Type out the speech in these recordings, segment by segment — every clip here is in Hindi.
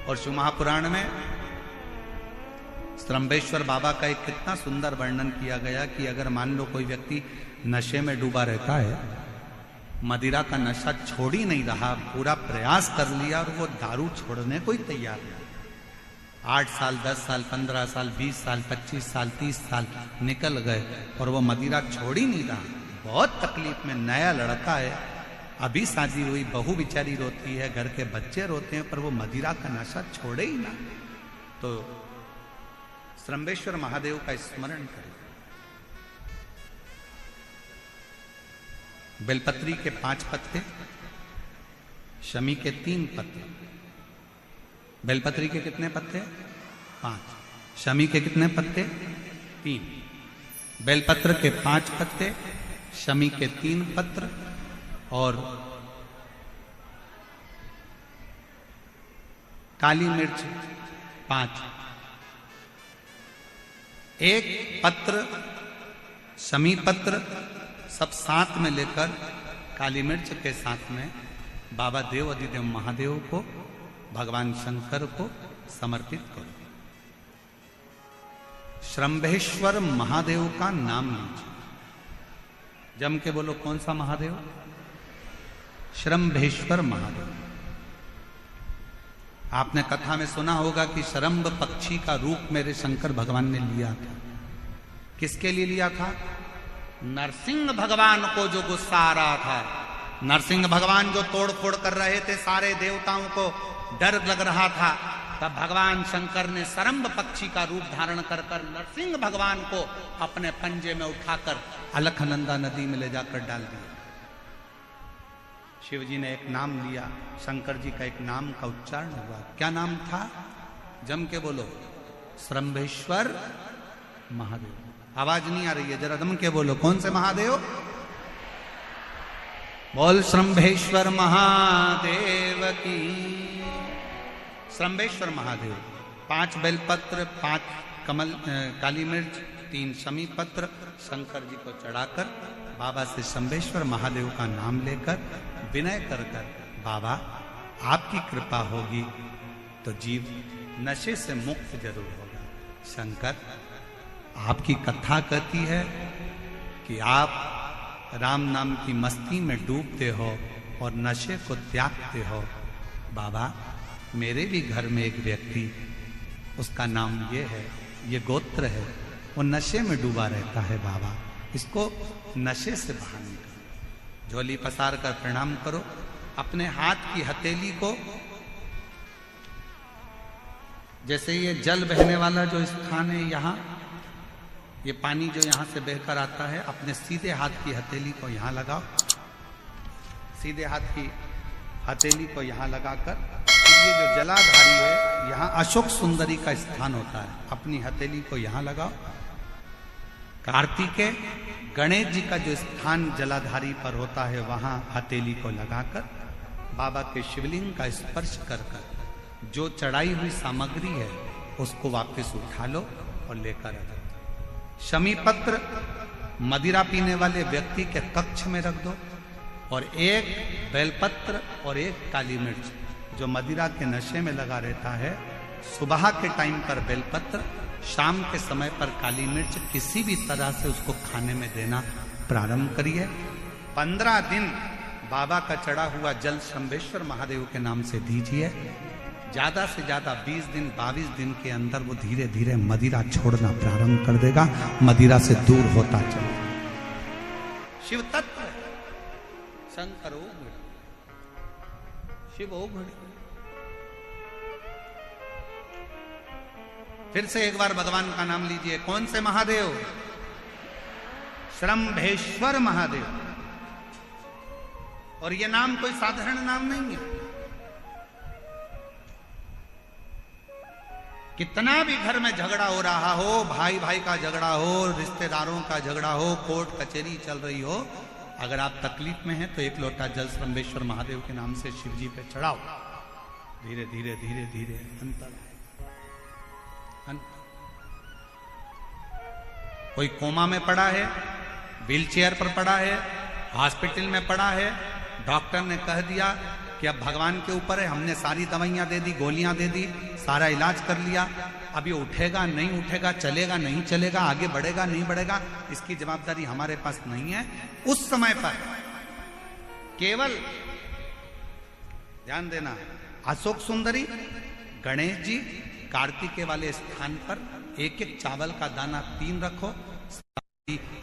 और शिव महापुराण में श्रम्भेश्वर बाबा का एक कितना सुंदर वर्णन किया गया कि अगर मान लो कोई व्यक्ति नशे में डूबा रहता है, मदिरा का नशा छोड़ ही नहीं रहा, पूरा प्रयास कर लिया और वो दारू छोड़ने को ही तैयार नहीं, 8 साल 10 साल 15 साल 20 साल 25 साल 30 साल निकल गए और वो मदिरा छोड़ ही नहीं रहा, बहुत तकलीफ में, नया लड़का है, अभी शादी हुई, बहू बेचारी रोती है, घर के बच्चे रोते हैं, पर वो मदिरा का नशा छोड़े ही ना। तो श्रम्भेश्वर महादेव का स्मरण करें। बेलपत्री के 5 पत्ते, शमी के 3 पत्ते। बेलपत्री के कितने पत्ते? 5। शमी के कितने पत्ते? 3। बेलपत्र के 5 पत्ते, शमी के 3 पत्र और काली मिर्च 5। एक पत्र, शमी पत्र सब साथ में लेकर काली मिर्च के साथ में बाबा देव अधिदेव महादेव को, भगवान शंकर को समर्पित करो। श्रम्भेश्वर महादेव का नाम लीजिए, जम के बोलो, कौन सा महादेव? श्रम्भेश्वर महादेव। आपने कथा में सुना होगा कि शरम्भ पक्षी का रूप मेरे शंकर भगवान ने लिया था। किसके लिए लिया था? नरसिंह भगवान को जो गुस्सा आ रहा था, नरसिंह भगवान जो तोड़ फोड़ कर रहे थे, सारे देवताओं को डर लग रहा था, तब भगवान शंकर ने शरम्भ पक्षी का रूप धारण कर नरसिंह भगवान को अपने पंजे में उठाकर अलखनंदा नदी में ले जाकर डाल दिया। शिव जी ने एक नाम लिया, शंकर जी का एक नाम का उच्चारण हुआ। क्या नाम था? जम के बोलो, श्रम्भेश्वर महादेव। आवाज नहीं आ रही है, जरा दम के बोलो, कौन से महादेव? बोल श्रम्भेश्वर महादेव की। श्रम्भेश्वर महादेव, 5 बेलपत्र, 5 कमल काली मिर्च, 3 शमी पत्र शंकर जी को चढ़ाकर बाबा से श्रम्भेश्वर महादेव का नाम लेकर विनय कर कर, बाबा आपकी कृपा होगी तो जीव नशे से मुक्त जरूर होगा। शंकर, आपकी कथा कहती है कि आप राम नाम की मस्ती में डूबते हो और नशे को त्यागते हो। बाबा, मेरे भी घर में एक व्यक्ति, उसका नाम ये है, ये गोत्र है, वो नशे में डूबा रहता है। बाबा, इसको नशे से बाहर निकालो। झोली पसार कर प्रणाम करो, अपने हाथ की हथेली को, जैसे ये जल बहने वाला जो स्थान है, यहाँ ये पानी जो यहाँ से बहकर आता है, अपने सीधे हाथ की हथेली को यहाँ लगाओ, सीधे हाथ की हथेली को यहाँ लगाकर, ये जो जलाधारी है, यहाँ अशोक सुंदरी का स्थान होता है, अपनी हथेली को यहाँ लगाओ। कार्तिकेय गणेश जी का जो स्थान जलाधारी पर होता है, वहां हथेली को लगाकर बाबा के शिवलिंग का स्पर्श कर कर जो चढ़ाई हुई सामग्री है उसको वापस उठा लो और लेकर आ जाओ। शमी पत्र मदिरा पीने वाले व्यक्ति के कक्ष में रख दो, और एक बेलपत्र और एक काली मिर्च जो मदिरा के नशे में लगा रहता है, सुबह के टाइम पर बेलपत्र, शाम के समय पर काली मिर्च, किसी भी तरह से उसको खाने में देना प्रारंभ करिए। 15 दिन बाबा का चढ़ा हुआ जल श्रम्भेश्वर महादेव के नाम से दीजिए। ज्यादा से ज्यादा 20 दिन 22 दिन के अंदर वो धीरे धीरे मदिरा छोड़ना प्रारंभ कर देगा, मदिरा से दूर होता चलेगा। शिव तत्व शंकर ओघड़, शिव ओघड़। फिर से एक बार भगवान का नाम लीजिए, कौन से महादेव? श्रम्भेश्वर महादेव। और ये नाम कोई साधारण नाम नहीं है। कितना भी घर में झगड़ा हो रहा हो, भाई भाई का झगड़ा हो, रिश्तेदारों का झगड़ा हो, कोर्ट कचहरी चल रही हो, अगर आप तकलीफ में हैं तो एक लोटा जल श्रम्भेश्वर महादेव के नाम से शिव जी पे चढ़ाओ। धीरे धीरे धीरे धीरे अंतर आए। कोई कोमा में पड़ा है, व्हील चेयर पर पड़ा है, हॉस्पिटल में पड़ा है, डॉक्टर ने कह दिया कि अब भगवान के ऊपर है, हमने सारी दवाइयां दे दी, गोलियां दे दी, सारा इलाज कर लिया, अब ये उठेगा नहीं उठेगा, चलेगा नहीं चलेगा, आगे बढ़ेगा नहीं बढ़ेगा, इसकी जवाबदारी हमारे पास नहीं है। उस समय पर केवल ध्यान देना, अशोक सुंदरी, गणेश जी, कार्तिकेय वाले स्थान पर एक एक चावल का दाना 3 रखो।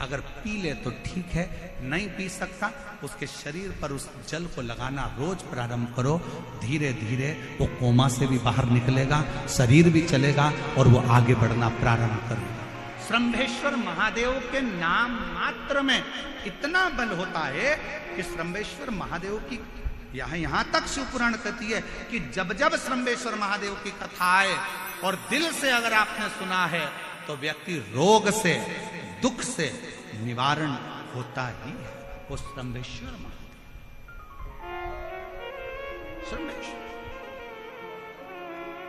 अगर पी ले तो ठीक है, नहीं पी सकता उसके शरीर पर उस जल को लगाना रोज प्रारंभ करो। धीरे धीरे वो कोमा से भी बाहर निकलेगा, शरीर भी चलेगा और वो आगे बढ़ना प्रारंभ करेगा। श्रंभेश्वर महादेव के नाम मात्र में इतना बल होता है कि श्रंभेश्वर महादेव की यहां तक शिवपुराण कहती है कि जब जब श्रंभेश्वर महादेव की कथा आए और दिल से अगर आपने सुना है तो व्यक्ति रोग से, दुख से निवारण होता ही है। वो श्रंभेश्वर महादेव, श्रंभेश्वर।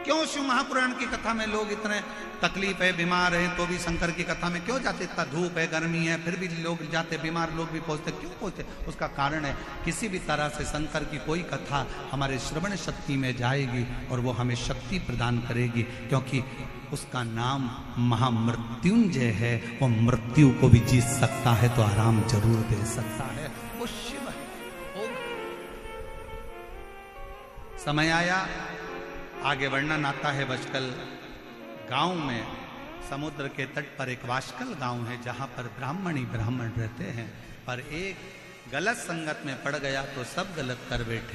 क्यों शिव महापुराण की कथा में लोग इतने तकलीफ है, बीमार है, तो भी शंकर की कथा में क्यों जाते? इतना धूप है, गर्मी है, फिर भी लोग जाते, बीमार लोग भी पहुंचते, क्यों पहुंचते? उसका कारण है किसी भी तरह से शंकर की कोई कथा हमारे श्रवण शक्ति में जाएगी और वो हमें शक्ति प्रदान करेगी, क्योंकि उसका नाम महामृत्युंजय है। वो मृत्यु को भी जीत सकता है तो आराम जरूर दे सकता है। वो शिव है। समय आया, आगे वर्णन आता है बचकल गांव में, समुद्र के तट पर एक वाशकल गांव है जहां पर ब्राह्मण ही ब्राह्मण रहते हैं, पर एक गलत संगत में पड़ गया तो सब गलत कर बैठे।